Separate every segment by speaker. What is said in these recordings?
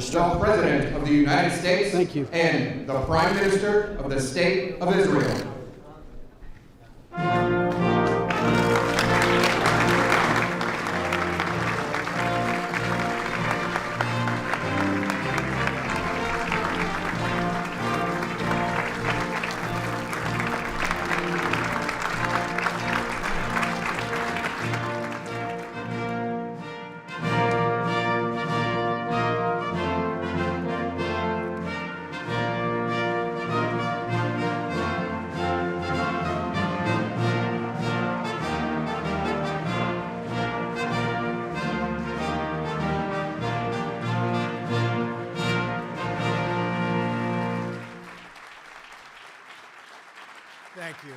Speaker 1: the President of the United States
Speaker 2: Thank you.
Speaker 1: and the Prime Minister of the State of Israel.
Speaker 3: Thank you.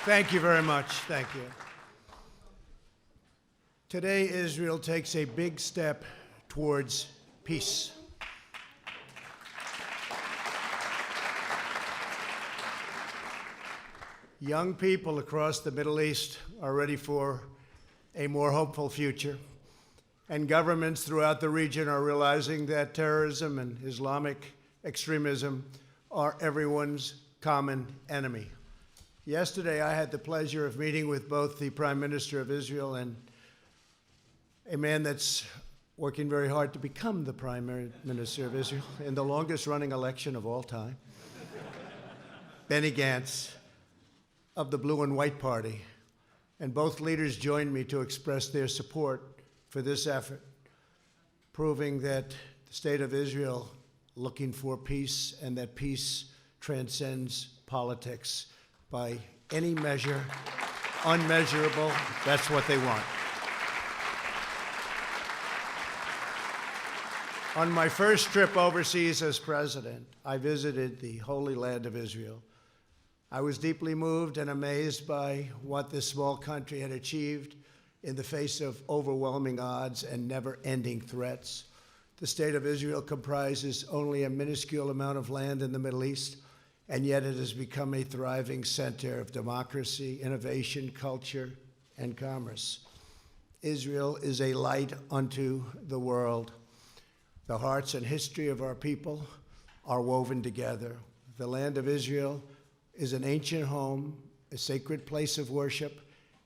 Speaker 3: Thank you very much. Thank you. Today, Israel takes a big step towards peace. Young people across the Middle East are ready for a more hopeful future, and governments throughout the region are realizing that terrorism and Islamic extremism are everyone's common enemy. Yesterday, I had the pleasure of meeting with both the Prime Minister of Israel and a man that's working very hard to become the Prime Minister of Israel in the longest-running election of all time, Benny Gantz of the Blue and White Party. And both leaders joined me to express their support for this effort, proving that the state of Israel looking for peace and that peace transcends politics. By any measure, unmeasurable, that's what they want. On my first trip overseas as president, I visited the Holy Land of Israel. I was deeply moved and amazed by what this small country had achieved in the face of overwhelming odds and never-ending threats. The state of Israel comprises only a minuscule amount of land in the Middle East, and yet it has become a thriving center of democracy, innovation, culture, and commerce. Israel is a light unto the world. The hearts and history of our people are woven together. The land of Israel is an ancient home, a sacred place of worship,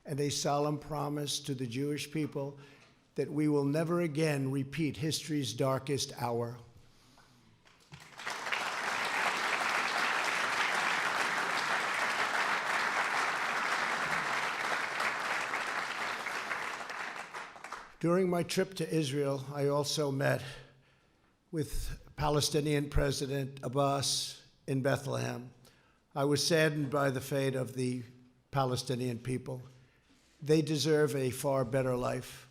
Speaker 3: and a solemn promise to the Jewish people that we will never again repeat history's darkest hour. During my trip to Israel, I also met with Palestinian President Abbas in Bethlehem. I was saddened by the fate of the Palestinian people. They deserve a far better life.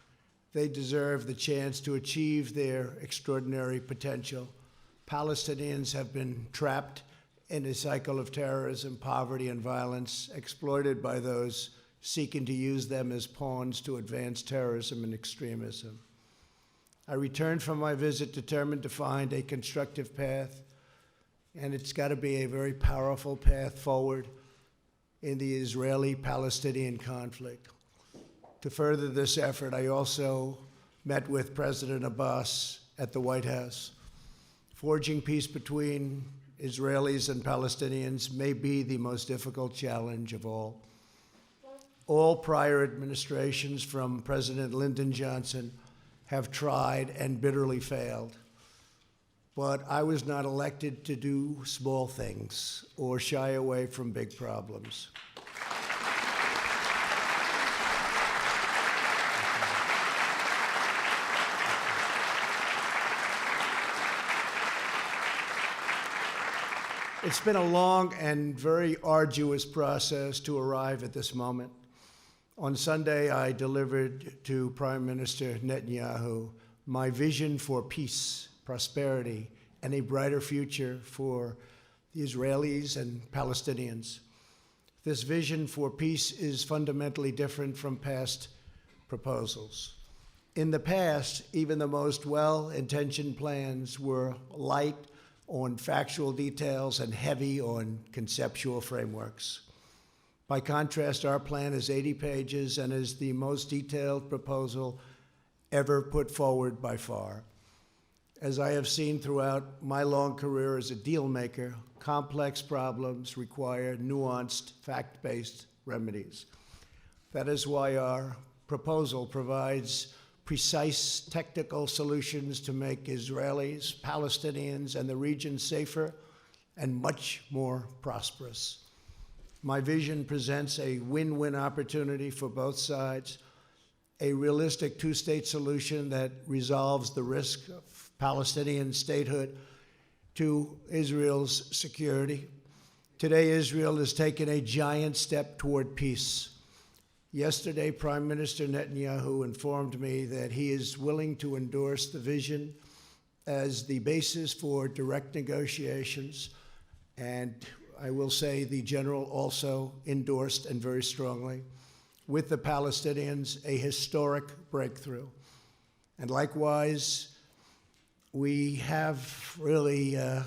Speaker 3: They deserve the chance to achieve their extraordinary potential. Palestinians have been trapped in a cycle of terrorism, poverty, and violence, exploited by those seeking to use them as pawns to advance terrorism and extremism. I returned from my visit determined to find a constructive path, and it's got to be a very powerful path forward in the Israeli-Palestinian conflict. To further this effort, I also met with President Abbas at the White House. Forging peace between Israelis and Palestinians may be the most difficult challenge of all. All prior administrations, from President Lyndon Johnson, have tried and bitterly failed. But I was not elected to do small things or shy away from big problems. It's been a long and very arduous process to arrive at this moment. On Sunday, I delivered to Prime Minister Netanyahu my vision for peace, prosperity, and a brighter future for the Israelis and Palestinians. This vision for peace is fundamentally different from past proposals. In the past, even the most well-intentioned plans were light on factual details and heavy on conceptual frameworks. By contrast, our plan is 80 pages and is the most detailed proposal ever put forward by far. As I have seen throughout my long career as a deal maker, complex problems require nuanced, fact-based remedies. That is why our proposal provides precise technical solutions to make Israelis, Palestinians, and the region safer and much more prosperous. My vision presents a win-win opportunity for both sides, a realistic two-state solution that resolves the risk of Palestinian statehood to Israel's security. Today, Israel has taken a giant step toward peace. Yesterday, Prime Minister Netanyahu informed me that he is willing to endorse the vision as the basis for direct negotiations, and I will say the general also endorsed, and very strongly, with the Palestinians, a historic breakthrough. And likewise, we have really a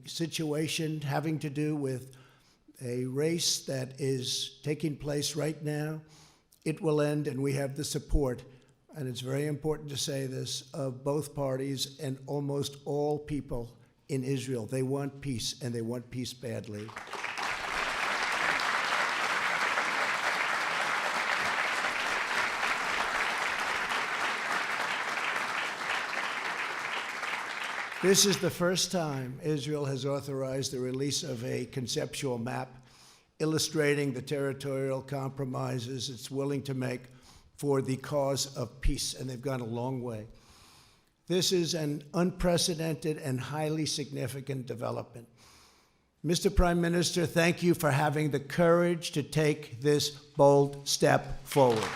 Speaker 3: situation having to do with a race that is taking place right now. It will end, and we have the support, and it's very important to say this, of both parties and almost all people in Israel. They want peace, and they want peace badly. This is the first time Israel has authorized the release of a conceptual map illustrating the territorial compromises it's willing to make for the cause of peace, and they've gone a long way. This is an unprecedented and highly significant development. Mr. Prime Minister, thank you for having the courage to take this bold step forward.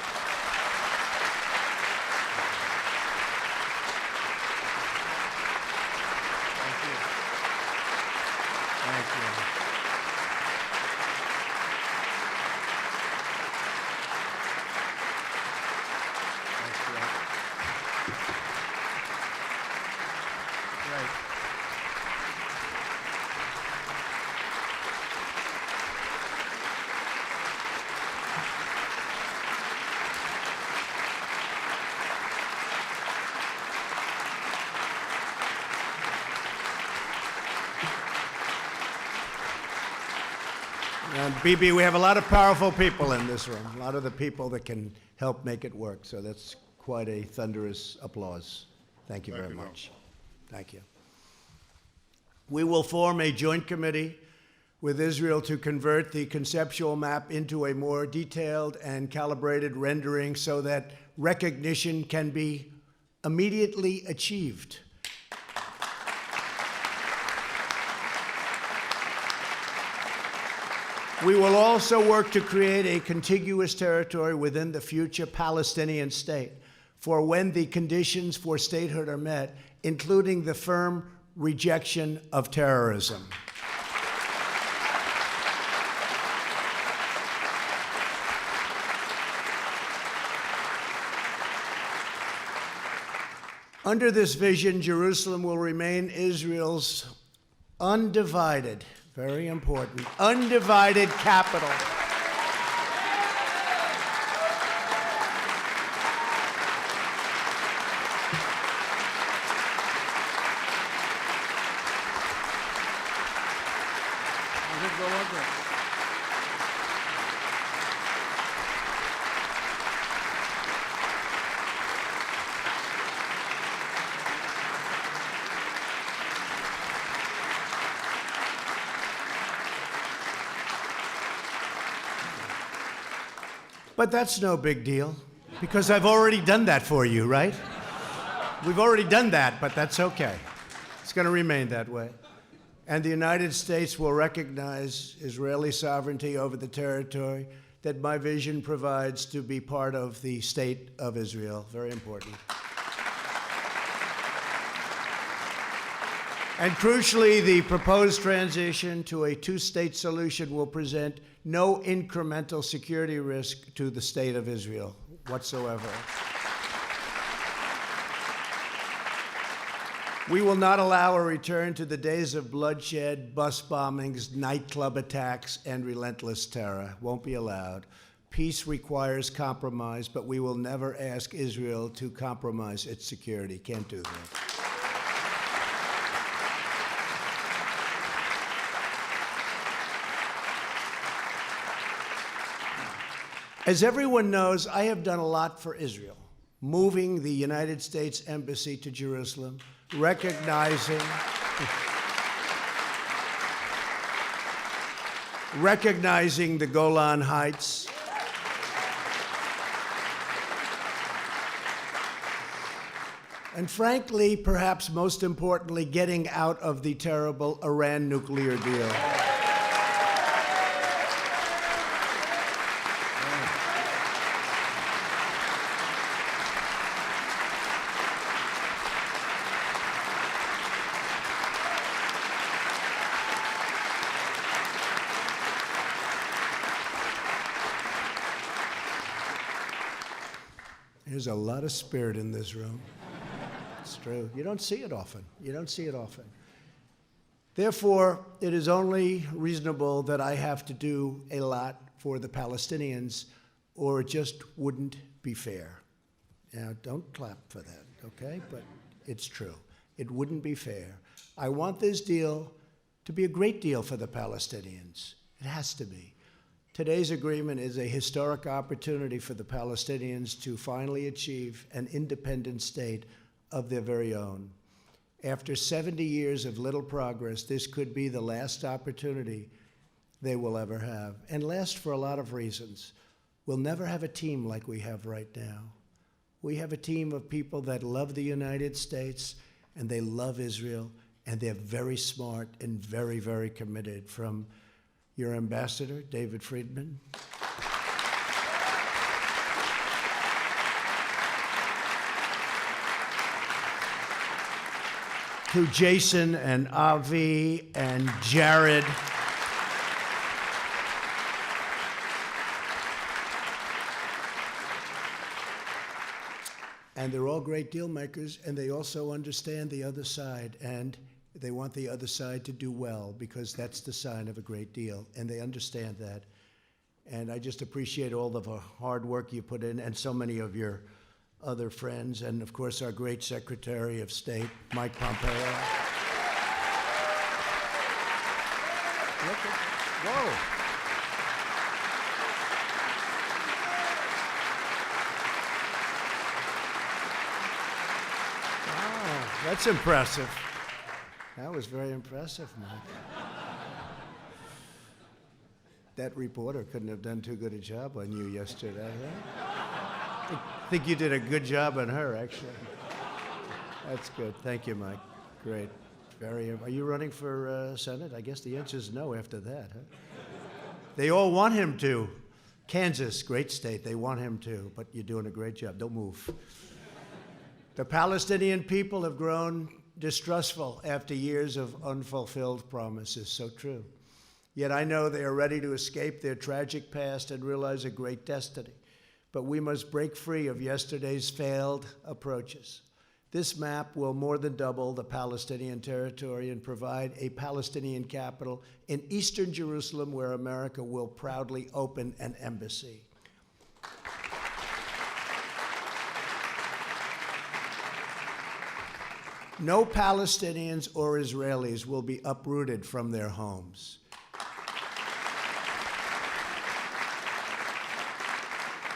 Speaker 3: And Bibi, we have a lot of powerful people in this room, a lot of the people that can help make it work. So that's quite a thunderous applause. Thank you very much. Thank you. We will form a joint committee with Israel to convert the conceptual map into a more detailed and calibrated rendering so that recognition can be immediately achieved. We will also work to create a contiguous territory within the future Palestinian state for when the conditions for statehood are met, including the firm rejection of terrorism. Under this vision, Jerusalem will remain Israel's undivided, very important, undivided capital. But that's no big deal, because I've already done that for you, right? We've already done that, but that's okay. It's going to remain that way. And the United States will recognize Israeli sovereignty over the territory that my vision provides to be part of the state of Israel. Very important. And crucially, the proposed transition to a two-state solution will present no incremental security risk to the state of Israel whatsoever. We will not allow a return to the days of bloodshed, bus bombings, nightclub attacks, and relentless terror. Won't be allowed. Peace requires compromise, but we will never ask Israel to compromise its security. Can't do that. As everyone knows, I have done a lot for Israel, moving the United States Embassy to Jerusalem, recognizing the Golan Heights, and frankly, perhaps most importantly, getting out of the terrible Iran nuclear deal. There's a lot of spirit in this room. It's true. You don't see it often. You don't see it often. Therefore, it is only reasonable that I have to do a lot for the Palestinians, or it just wouldn't be fair. Now, don't clap for that, okay? But it's true. It wouldn't be fair. I want this deal to be a great deal for the Palestinians. It has to be. Today's agreement is a historic opportunity for the Palestinians to finally achieve an independent state of their very own. After 70 years of little progress, this could be the last opportunity they will ever have, and last for a lot of reasons. We'll never have a team like we have right now. We have a team of people that love the United States, and they love Israel, and they're very smart and very, very committed, from your ambassador, David Friedman, to Jason and Avi and Jared, and they're all great deal makers, and they also understand the other side, and they want the other side to do well, because that's the sign of a great deal, and they understand that. And I just appreciate all of the hard work you put in, and so many of your other friends, and of course our great Secretary of State, Mike Pompeo. Whoa. Wow, that's impressive. That was very impressive, Mike. That reporter couldn't have done too good a job on you yesterday, huh? I think you did a good job on her, actually. That's good. Thank you, Mike. Great. Are you running for Senate? I guess the answer is no after that, huh? They all want him to. Kansas, great state. They want him to, but you're doing a great job. Don't move. The Palestinian people have grown distrustful after years of unfulfilled promises. So true. Yet I know they are ready to escape their tragic past and realize a great destiny. But we must break free of yesterday's failed approaches. This map will more than double the Palestinian territory and provide a Palestinian capital in eastern Jerusalem, where America will proudly open an embassy. No Palestinians or Israelis will be uprooted from their homes.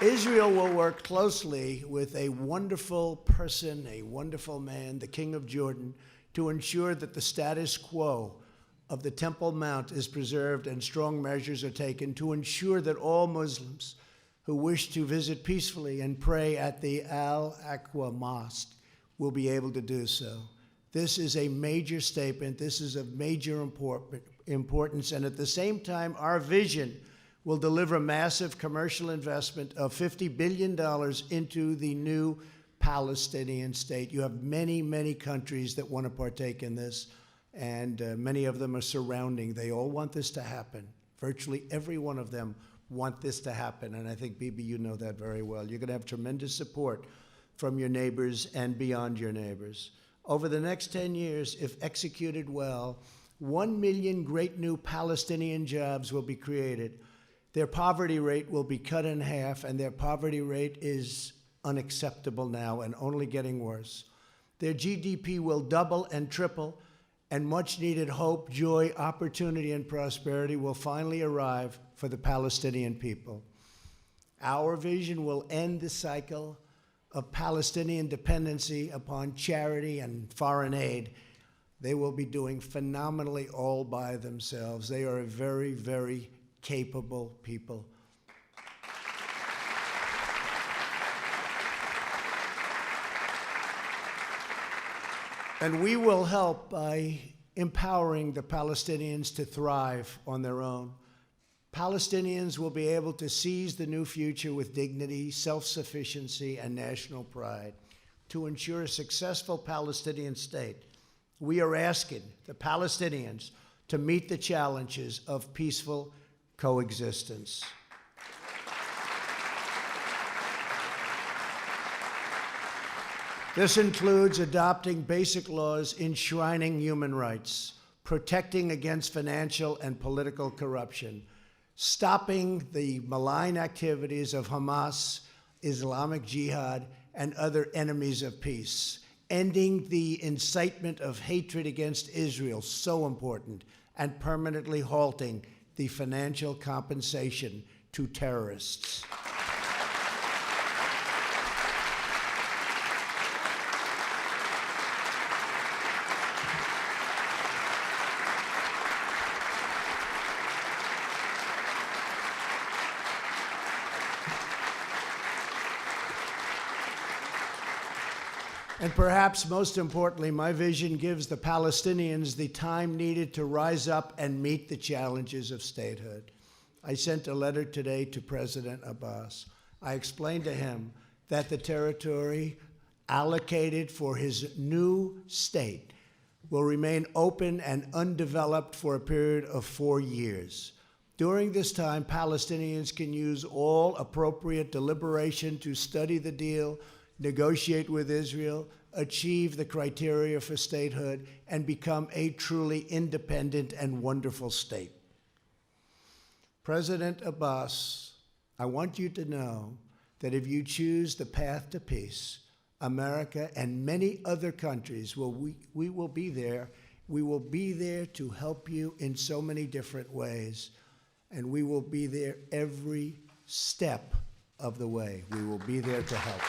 Speaker 3: Israel will work closely with a wonderful person, a wonderful man, the King of Jordan, to ensure that the status quo of the Temple Mount is preserved and strong measures are taken to ensure that all Muslims who wish to visit peacefully and pray at the Al-Aqsa Mosque will be able to do so. This is a major statement. This is of major importance. And at the same time, our vision will deliver massive commercial investment of $50 billion into the new Palestinian state. You have many, many countries that want to partake in this. and many of them are surrounding. They all want this to happen. Virtually every one of them want this to happen, and I think, Bibi, you know that very well. You're going to have tremendous support from your neighbors and beyond your neighbors. Over the next 10 years, if executed well, 1 million great new Palestinian jobs will be created. Their poverty rate will be cut in half, and their poverty rate is unacceptable now and only getting worse. Their GDP will double and triple, and much-needed hope, joy, opportunity, and prosperity will finally arrive for the Palestinian people. Our vision will end the cycle of Palestinian dependency upon charity and foreign aid. They will be doing phenomenally all by themselves. They are a very, very capable people. And we will help by empowering the Palestinians to thrive on their own. Palestinians will be able to seize the new future with dignity, self-sufficiency, and national pride. To ensure a successful Palestinian state, we are asking the Palestinians to meet the challenges of peaceful coexistence. This includes adopting basic laws enshrining human rights, protecting against financial and political corruption, stopping the malign activities of Hamas, Islamic Jihad, and other enemies of peace, ending the incitement of hatred against Israel, so important, and permanently halting the financial compensation to terrorists. And perhaps most importantly, my vision gives the Palestinians the time needed to rise up and meet the challenges of statehood. I sent a letter today to President Abbas. I explained to him that the territory allocated for his new state will remain open and undeveloped for a period of 4 years. During this time, Palestinians can use all appropriate deliberation to study the deal, negotiate with Israel, achieve the criteria for statehood, and become a truly independent and wonderful state. President Abbas, I want you to know that if you choose the path to peace, America and many other countries, we will be there. We will be there to help you in so many different ways, and we will be there every step of the way. We will be there to help.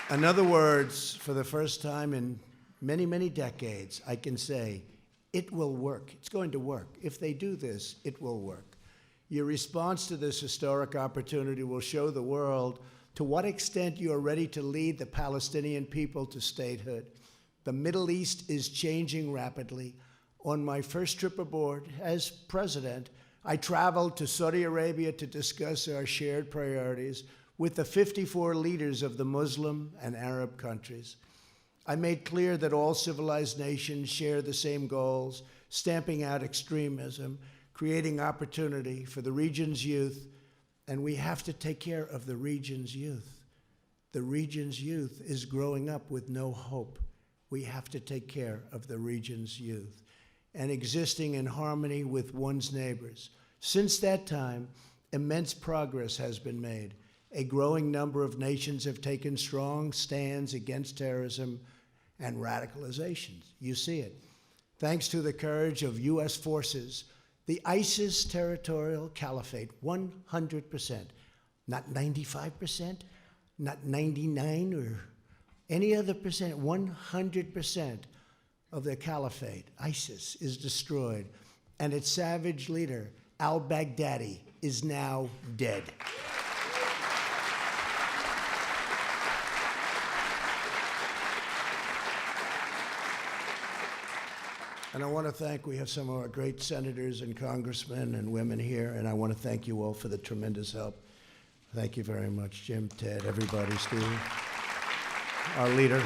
Speaker 3: In other words, for the first time in many, many decades, I can say, it will work. It's going to work. If they do this, it will work. Your response to this historic opportunity will show the world to what extent you are ready to lead the Palestinian people to statehood. The Middle East is changing rapidly. On my first trip aboard as president, I traveled to Saudi Arabia to discuss our shared priorities with the 54 leaders of the Muslim and Arab countries. I made clear that all civilized nations share the same goals, stamping out extremism, creating opportunity for the region's youth, and we have to take care of the region's youth. The region's youth is growing up with no hope. We have to take care of the region's youth and existing in harmony with one's neighbors. Since that time, immense progress has been made. A growing number of nations have taken strong stands against terrorism and radicalization. You see it. Thanks to the courage of U.S. forces, the ISIS territorial caliphate, 100%, not 95%, not 99 or any other percent, 100% of the caliphate, ISIS, is destroyed, and its savage leader, al-Baghdadi, is now dead. And I want to thank, we have some of our great senators and congressmen and women here, and I want to thank you all for the tremendous help. Thank you very much, Jim, Ted, everybody, Steve. Our leader,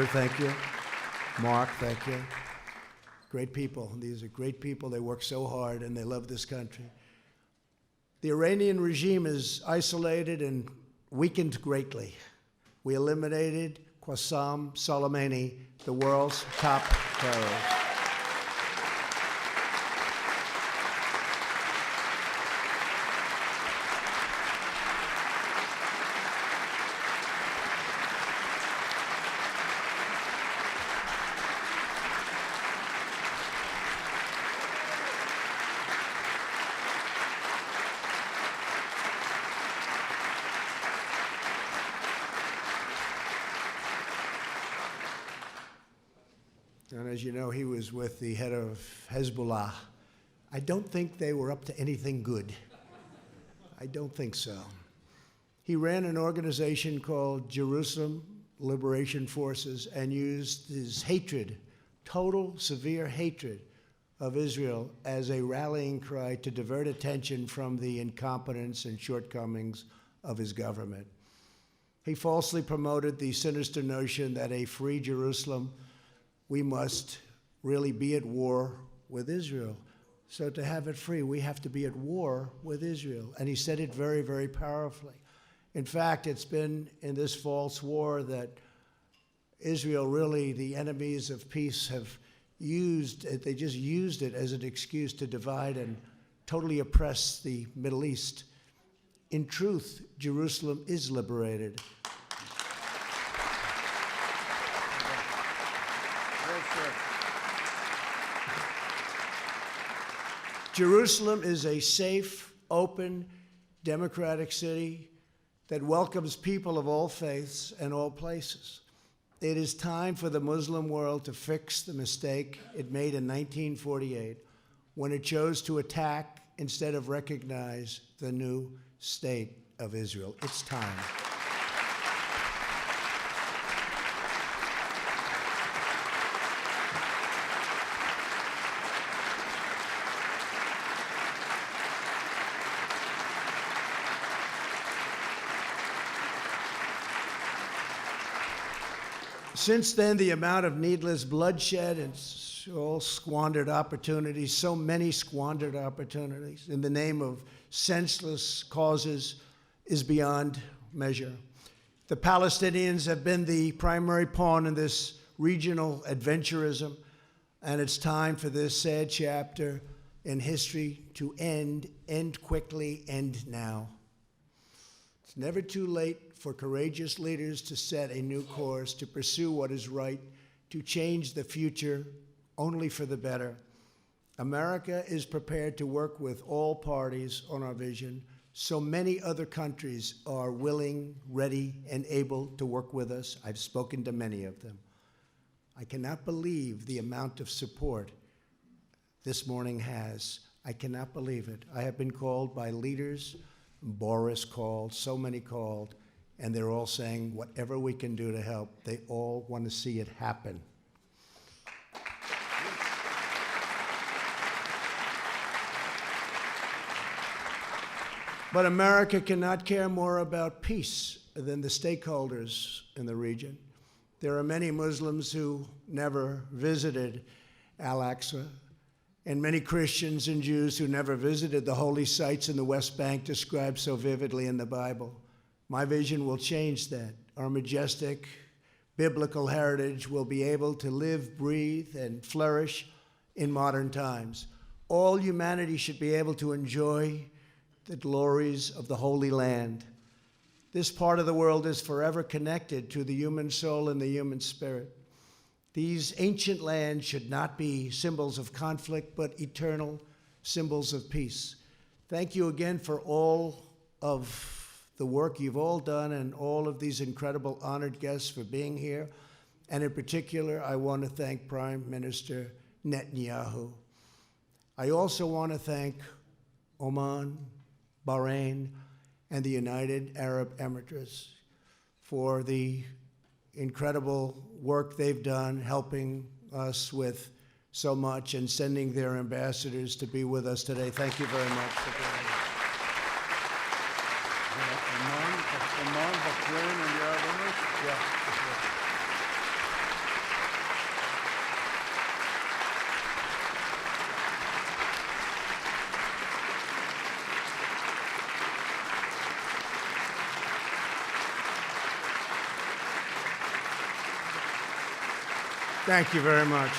Speaker 3: thank you. Mark, thank you. Great people. These are great people. They work so hard, and they love this country. The Iranian regime is isolated and weakened greatly. We eliminated Qasem Soleimani, the world's top terrorist. And as you know, he was with the head of Hezbollah. I don't think they were up to anything good. I don't think so. He ran an organization called Jerusalem Liberation Forces and used his hatred, total severe hatred of Israel, as a rallying cry to divert attention from the incompetence and shortcomings of his government. He falsely promoted the sinister notion that a free Jerusalem, we must really be at war with Israel. So to have it free, we have to be at war with Israel. And he said it very, very powerfully. In fact, it's been in this false war that Israel, really, the enemies of peace, have used it. They just used it as an excuse to divide and totally oppress the Middle East. In truth, Jerusalem is liberated. Jerusalem is a safe, open, democratic city that welcomes people of all faiths and all places. It is time for the Muslim world to fix the mistake it made in 1948 when it chose to attack instead of recognize the new state of Israel. It's time. Since then, the amount of needless bloodshed and all squandered opportunities, so many squandered opportunities in the name of senseless causes, is beyond measure. The Palestinians have been the primary pawn in this regional adventurism, and it's time for this sad chapter in history to end quickly, end now. It's never too late for courageous leaders to set a new course, to pursue what is right, to change the future only for the better. America is prepared to work with all parties on our vision. So many other countries are willing, ready, and able to work with us. I've spoken to many of them. I cannot believe the amount of support this morning has. I cannot believe it. I have been called by leaders, Boris called, so many called, and they're all saying whatever we can do to help. They all want to see it happen. But America cannot care more about peace than the stakeholders in the region. There are many Muslims who never visited Al-Aqsa, and many Christians and Jews who never visited the holy sites in the West Bank described so vividly in the Bible. My vision will change that. Our majestic biblical heritage will be able to live, breathe, and flourish in modern times. All humanity should be able to enjoy the glories of the Holy Land. This part of the world is forever connected to the human soul and the human spirit. These ancient lands should not be symbols of conflict, but eternal symbols of peace. Thank you again for all of the work you've all done and all of these incredible honored guests for being here. And in particular, I want to thank Prime Minister Netanyahu. I also want to thank Oman, Bahrain, and the United Arab Emirates for the incredible work they've done helping us with so much and sending their ambassadors to be with us today. Thank you very much for being here.
Speaker 2: Bahrain and the Arab Emirates?
Speaker 3: Yeah. Thank you very much.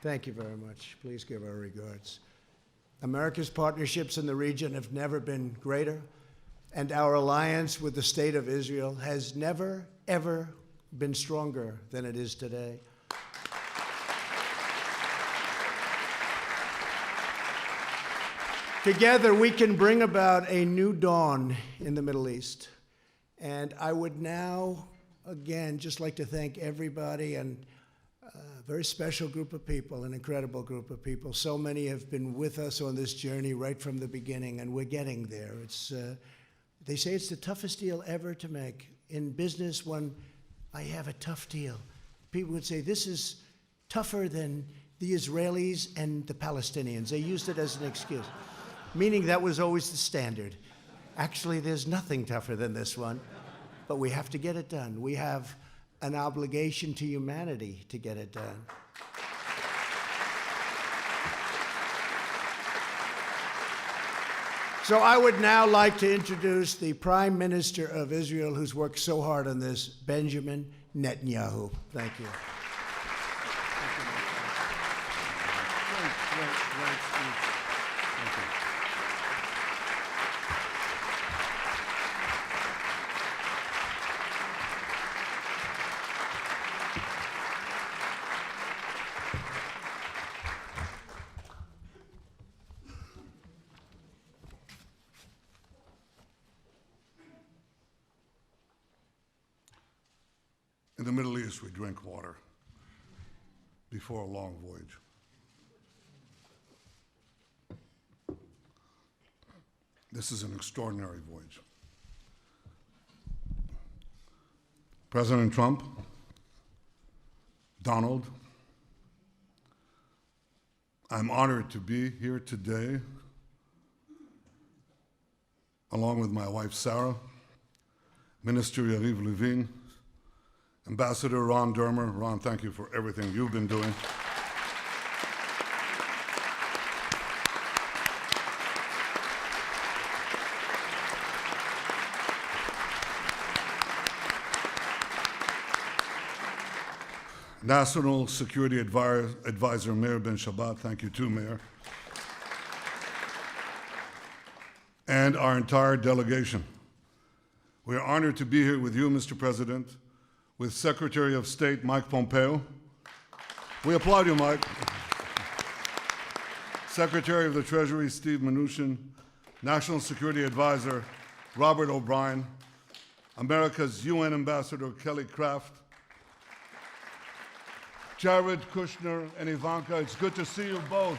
Speaker 3: Thank you very much. Please give our regards. America's partnerships in the region have never been greater, and our alliance with the State of Israel has never, ever been stronger than it is today. Together, we can bring about a new dawn in the Middle East. And I would now, again, just like to thank everybody and a very special group of people, an incredible group of people. So many have been with us on this journey right from the beginning, and we're getting there. They say it's the toughest deal ever to make. In business, when I have a tough deal, people would say, this is tougher than the Israelis and the Palestinians. They used it as an excuse, meaning that was always the standard. Actually, there's nothing tougher than this one, but we have to get it done. We have an obligation to humanity to get it done. So I would now like to introduce the Prime Minister of Israel, who's worked so hard on this, Benjamin Netanyahu. Thank you.
Speaker 2: Great speech. Thank you. In the Middle East, we drink water before a long voyage. This is an extraordinary voyage. President Trump, Donald, I'm honored to be here today, along with my wife, Sarah, Minister Yariv Levin, Ambassador Ron Dermer. Ron, thank you for everything you've been doing. National Security Advisor Meir Ben Shabbat, thank you too, Mayor. And our entire delegation. We are honored to be here with you, Mr. President, with Secretary of State Mike Pompeo. We applaud you, Mike. Secretary of the Treasury Steve Mnuchin, National Security Advisor Robert O'Brien, America's UN Ambassador Kelly Craft, Jared Kushner and Ivanka, it's good to see you both.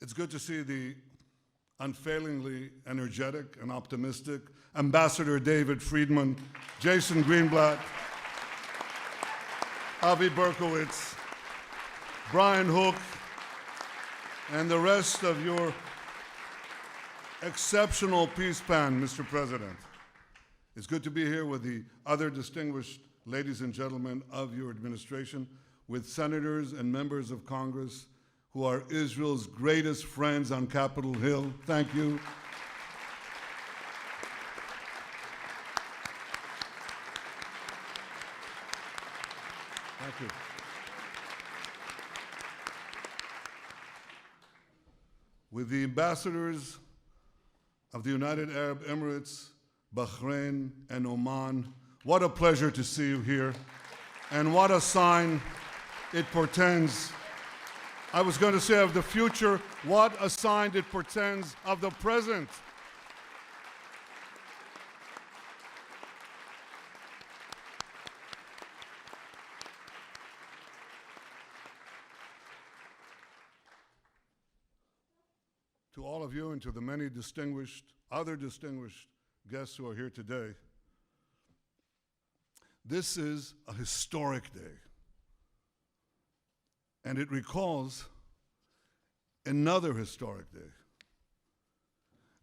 Speaker 2: It's good to see the unfailingly energetic and optimistic Ambassador David Friedman, Jason Greenblatt, Avi Berkowitz, Brian Hook, and the rest of your exceptional peace pan, Mr. President. It's good to be here with the other distinguished ladies and gentlemen of your administration, with senators and members of Congress who are Israel's greatest friends on Capitol Hill. Thank you. Thank you. With the ambassadors of the United Arab Emirates, Bahrain, and Oman, what a pleasure to see you here, and what a sign it portends. I was going to say of the future, what a sign it portends of the present. to all of you and to the many other distinguished guests who are here today, this is a historic day. And it recalls another historic day.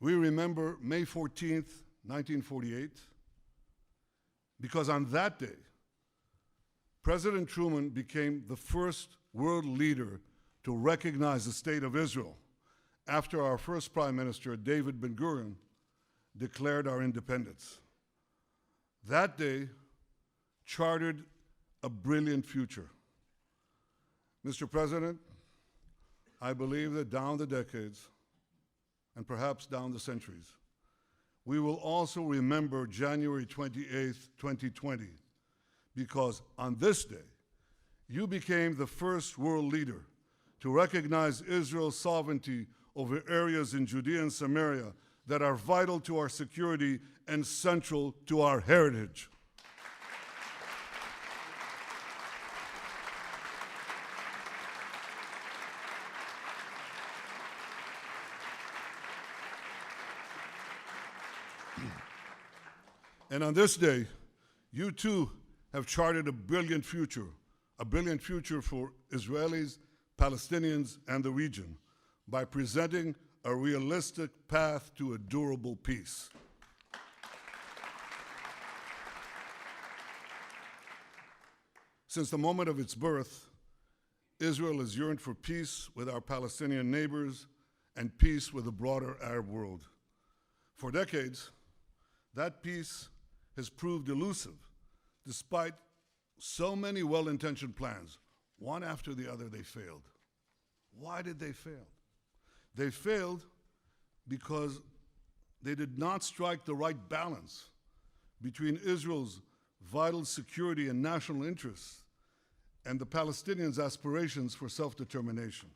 Speaker 2: We remember May 14th, 1948, because on that day, President Truman became the first world leader to recognize the state of Israel after our first Prime Minister, David Ben-Gurion, declared our independence. That day chartered a brilliant future. Mr. President, I believe that down the decades, and perhaps down the centuries, we will also remember January 28th, 2020, because on this day, you became the first world leader to recognize Israel's sovereignty over areas in Judea and Samaria that are vital to our security and central to our heritage. And on this day, you too have charted a brilliant future for Israelis, Palestinians, and the region by presenting a realistic path to a durable peace. Since the moment of its birth, Israel has yearned for peace with our Palestinian neighbors and peace with the broader Arab world. For decades, that peace has proved elusive, despite so many well-intentioned plans. One after the other, they failed. Why did they fail? They failed because they did not strike the right balance between Israel's vital security and national interests and the Palestinians' aspirations for self-determination.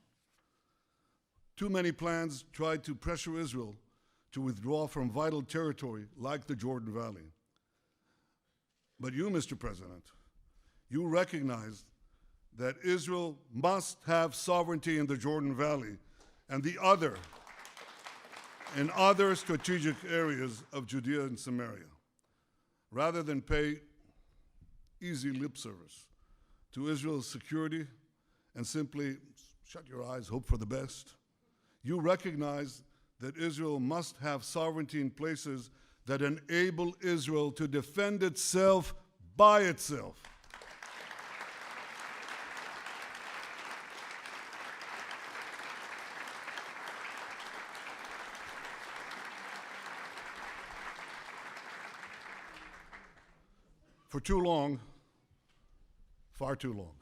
Speaker 2: Too many plans tried to pressure Israel to withdraw from vital territory like the Jordan Valley. But you, Mr. President, you recognized that Israel must have sovereignty in the Jordan Valley and in other strategic areas of Judea and Samaria. Rather than pay easy lip service to Israel's security and simply shut your eyes, hope for the best, you recognize that Israel must have sovereignty in places that enable Israel to defend itself by itself. For too long, far too long,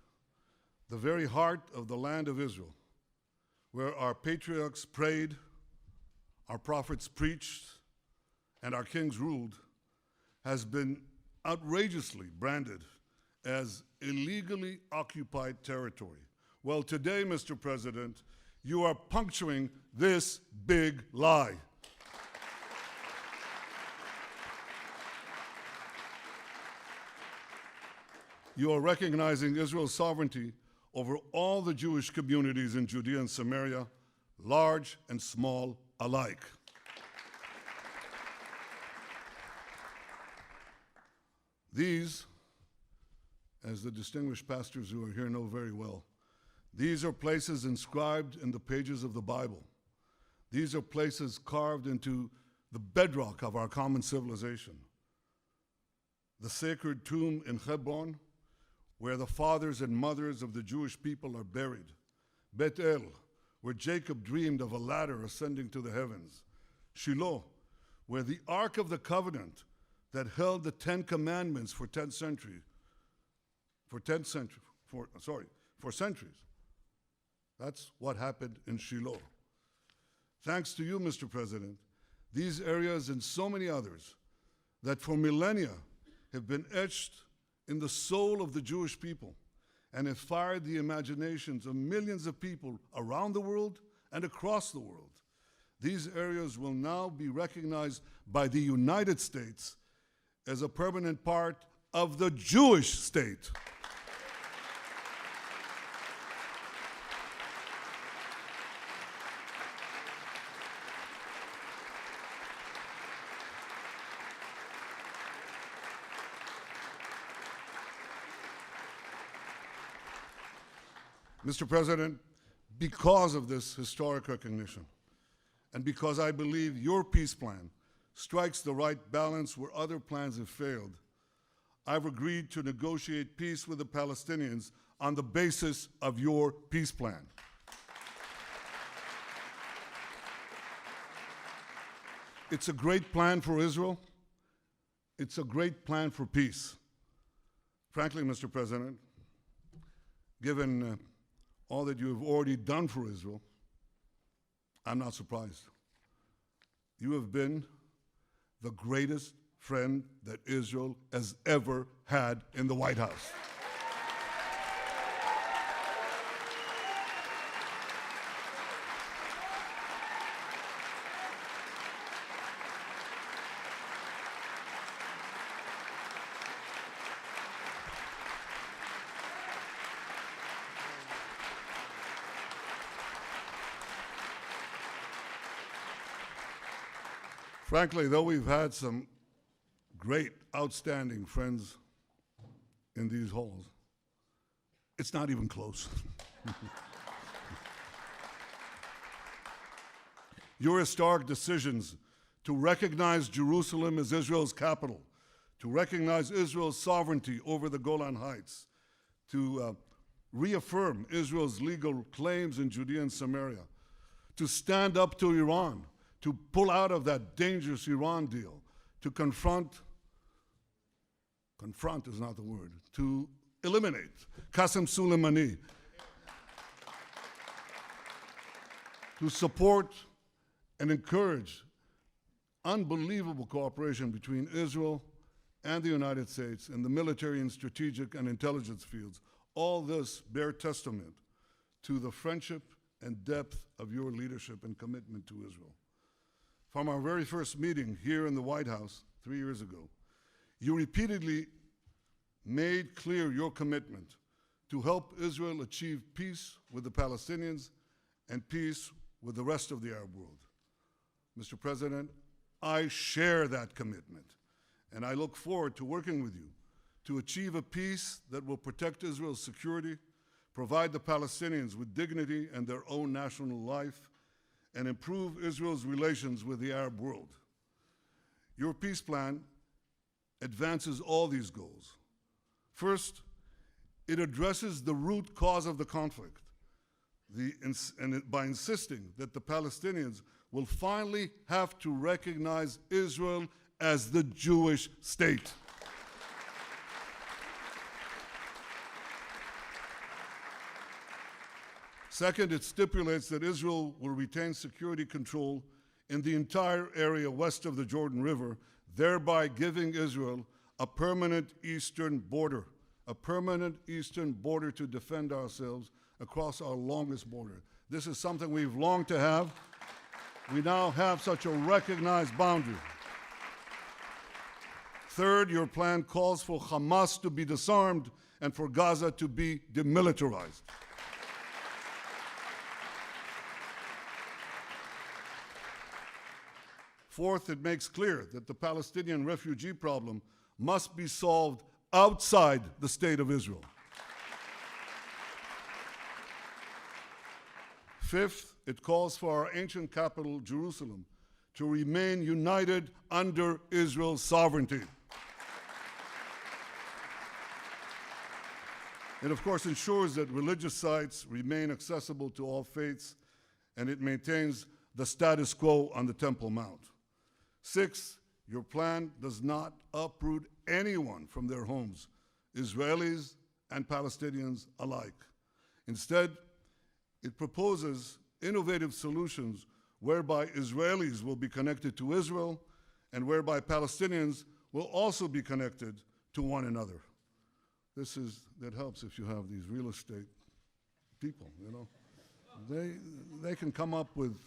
Speaker 2: the very heart of the land of Israel, where our patriarchs prayed, our prophets preached, and our kings ruled, has been outrageously branded as illegally occupied territory. Well, today, Mr. President, you are puncturing this big lie. You are recognizing Israel's sovereignty over all the Jewish communities in Judea and Samaria, large and small alike. These, as the distinguished pastors who are here know very well, these are places inscribed in the pages of the Bible. These are places carved into the bedrock of our common civilization. The sacred tomb in Hebron, where the fathers and mothers of the Jewish people are buried. Bet El, where Jacob dreamed of a ladder ascending to the heavens. Shiloh, where the Ark of the Covenant that held the 10 Commandments for centuries. That's what happened in Shiloh. Thanks to you, Mr. President, these areas and so many others that for millennia have been etched in the soul of the Jewish people and have fired the imaginations of millions of people around the world and across the world. These areas will now be recognized by the United States as a permanent part of the Jewish state. Mr. President, because of this historic recognition, and because I believe your peace plan strikes the right balance where other plans have failed, I've agreed to negotiate peace with the Palestinians on the basis of your peace plan. It's a great plan for Israel. It's a great plan for peace. Frankly, Mr. President, given all that you have already done for Israel, I'm not surprised. You have been the greatest friend that Israel has ever had in the White House. Frankly, though we've had some great, outstanding friends in these halls, it's not even close. Your historic decisions to recognize Jerusalem as Israel's capital, to recognize Israel's sovereignty over the Golan Heights, to reaffirm Israel's legal claims in Judea and Samaria, to stand up to Iran, to pull out of that dangerous Iran deal, to confront is not the word, to eliminate Qasem Soleimani, to support and encourage unbelievable cooperation between Israel and the United States in the military and strategic and intelligence fields. All this bear testament to the friendship and depth of your leadership and commitment to Israel. From our very first meeting here in the White House 3 years ago, you repeatedly made clear your commitment to help Israel achieve peace with the Palestinians and peace with the rest of the Arab world. Mr. President, I share that commitment, and I look forward to working with you to achieve a peace that will protect Israel's security, provide the Palestinians with dignity and their own national life, and improve Israel's relations with the Arab world. Your peace plan advances all these goals. First, it addresses the root cause of the conflict, by insisting that the Palestinians will finally have to recognize Israel as the Jewish state. Second, it stipulates that Israel will retain security control in the entire area west of the Jordan River, thereby giving Israel a permanent eastern border to defend ourselves across our longest border. This is something we've longed to have. We now have such a recognized boundary. Third, your plan calls for Hamas to be disarmed and for Gaza to be demilitarized. Fourth, it makes clear that the Palestinian refugee problem must be solved outside the state of Israel. Fifth, it calls for our ancient capital, Jerusalem, to remain united under Israel's sovereignty. It, of course, ensures that religious sites remain accessible to all faiths, and it maintains the status quo on the Temple Mount. Sixth, your plan does not uproot anyone from their homes, Israelis and Palestinians alike. Instead, it proposes innovative solutions whereby Israelis will be connected to Israel and whereby Palestinians will also be connected to one another. That helps if you have these real estate people, you know. They can come up with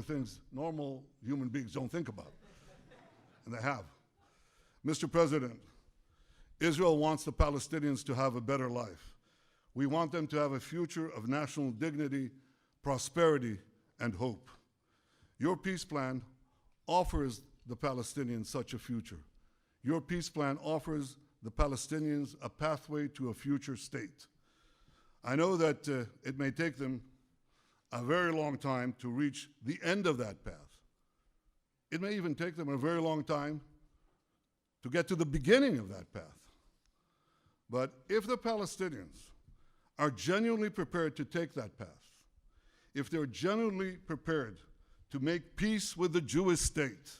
Speaker 2: things normal human beings don't think about, and they have. Mr. President, Israel wants the Palestinians to have a better life. We want them to have a future of national dignity, prosperity, and hope. Your peace plan offers the Palestinians such a future. Your peace plan offers the Palestinians a pathway to a future state. I know that it may take them a very long time to reach the end of that path. It may even take them a very long time to get to the beginning of that path. But if the Palestinians are genuinely prepared to take that path, if they're genuinely prepared to make peace with the Jewish state,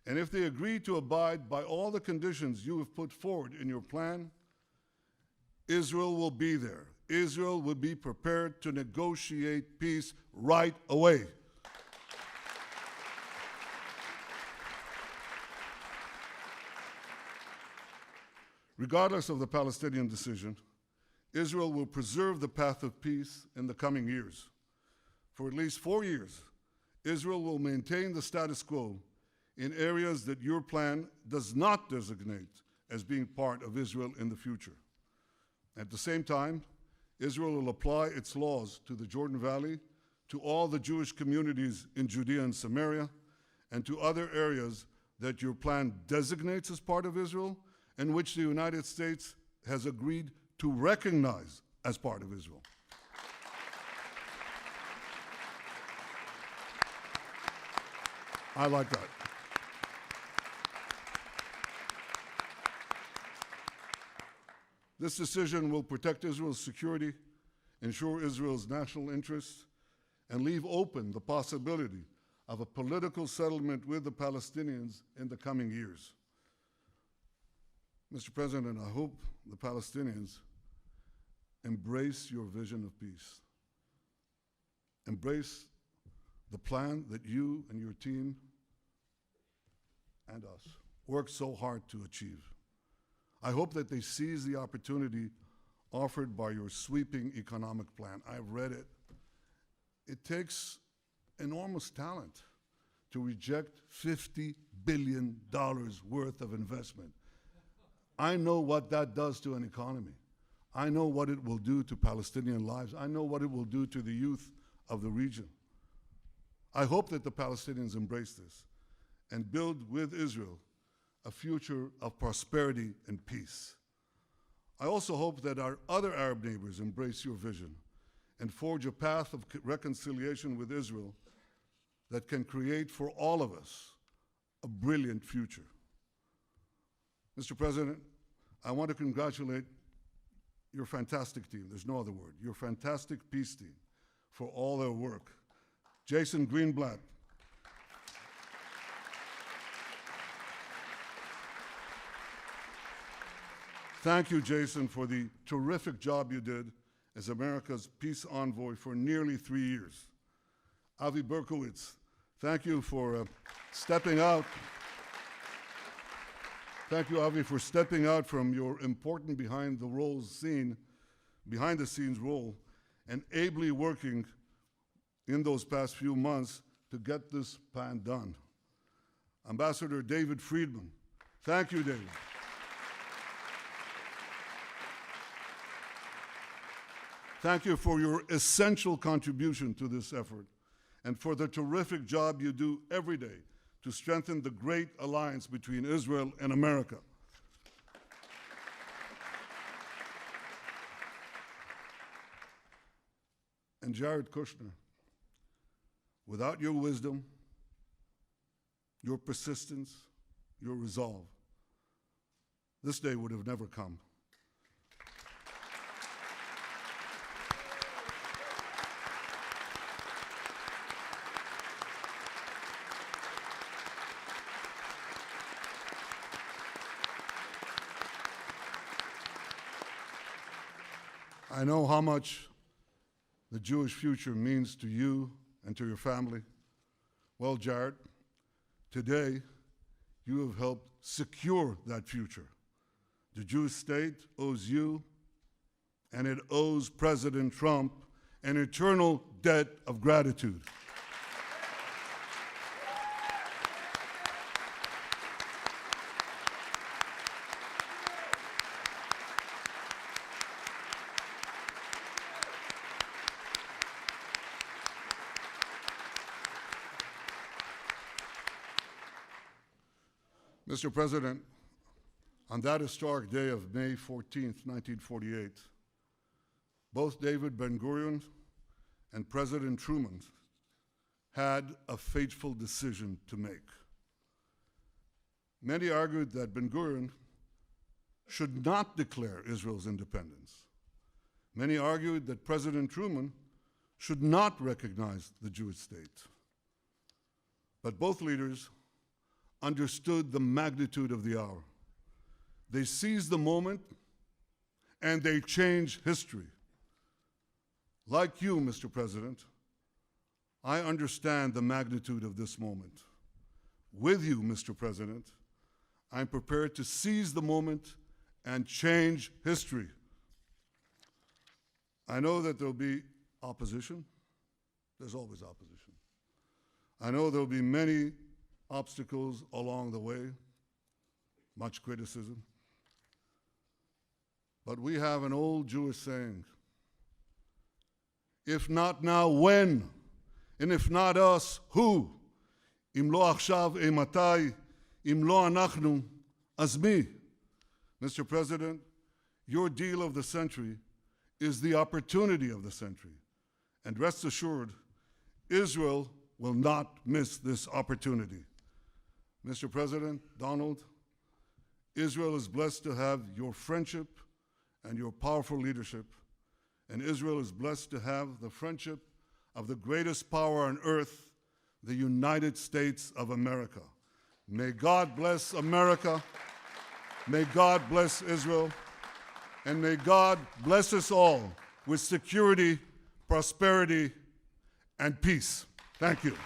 Speaker 2: and if they agree to abide by all the conditions you have put forward in your plan, Israel will be there. Israel will be prepared to negotiate peace right away. Regardless of the Palestinian decision, Israel will preserve the path of peace in the coming years. For at least 4 years, Israel will maintain the status quo in areas that your plan does not designate as being part of Israel in the future. At the same time, Israel will apply its laws to the Jordan Valley, to all the Jewish communities in Judea and Samaria, and to other areas that your plan designates as part of Israel, and which the United States has agreed to recognize as part of Israel. I like that. This decision will protect Israel's security, ensure Israel's national interests, and leave open the possibility of a political settlement with the Palestinians in the coming years. Mr. President, I hope the Palestinians embrace your vision of peace. Embrace the plan that you and your team and us worked so hard to achieve. I hope that they seize the opportunity offered by your sweeping economic plan. I've read it. It takes enormous talent to reject $50 billion worth of investment. I know what that does to an economy. I know what it will do to Palestinian lives. I know what it will do to the youth of the region. I hope that the Palestinians embrace this and build with Israel a future of prosperity and peace. I also hope that our other Arab neighbors embrace your vision and forge a path of reconciliation with Israel that can create for all of us a brilliant future. Mr. President, I want to congratulate your fantastic team, there's no other word, your fantastic peace team for all their work. Jason Greenblatt, thank you, Jason, for the terrific job you did as America's peace envoy for nearly 3 years. Avi Berkowitz, thank you for stepping out. Thank you, Avi, for stepping out from your important behind-the-scenes role and ably working in those past few months to get this plan done. Ambassador David Friedman, thank you, David. Thank you for your essential contribution to this effort and for the terrific job you do every day to strengthen the great alliance between Israel and America. And Jared Kushner, without your wisdom, your persistence, your resolve, this day would have never come. I know how much the Jewish future means to you and to your family. Well, Jared, today you have helped secure that future. The Jewish state owes you, and it owes President Trump, an eternal debt of gratitude. Mr. President, On that historic day of May 14th, 1948, both David Ben-Gurion and President Truman had a fateful decision to make. Many argued that Ben-Gurion should not declare Israel's independence. Many argued that President Truman should not recognize the Jewish state. But both leaders understood the magnitude of the hour. They seized the moment and they changed history. Like you, Mr. President, I understand the magnitude of this moment. With you, Mr. President, I'm prepared to seize the moment and change history. I know that there'll be opposition. There's always opposition. I know there'll be many obstacles along the way, much criticism. But we have an old Jewish saying, if not now, when? And if not us, who? Im lo achshav, matai, im lo anachnu, az mi? Mr. President, your deal of the century is the opportunity of the century. And rest assured, Israel will not miss this opportunity. Mr. President, Donald, Israel is blessed to have your friendship and your powerful leadership, and Israel is blessed to have the friendship of the greatest power on earth, the United States of America. May God bless America, may God bless Israel, and may God bless us all with security, prosperity, and peace. Thank you.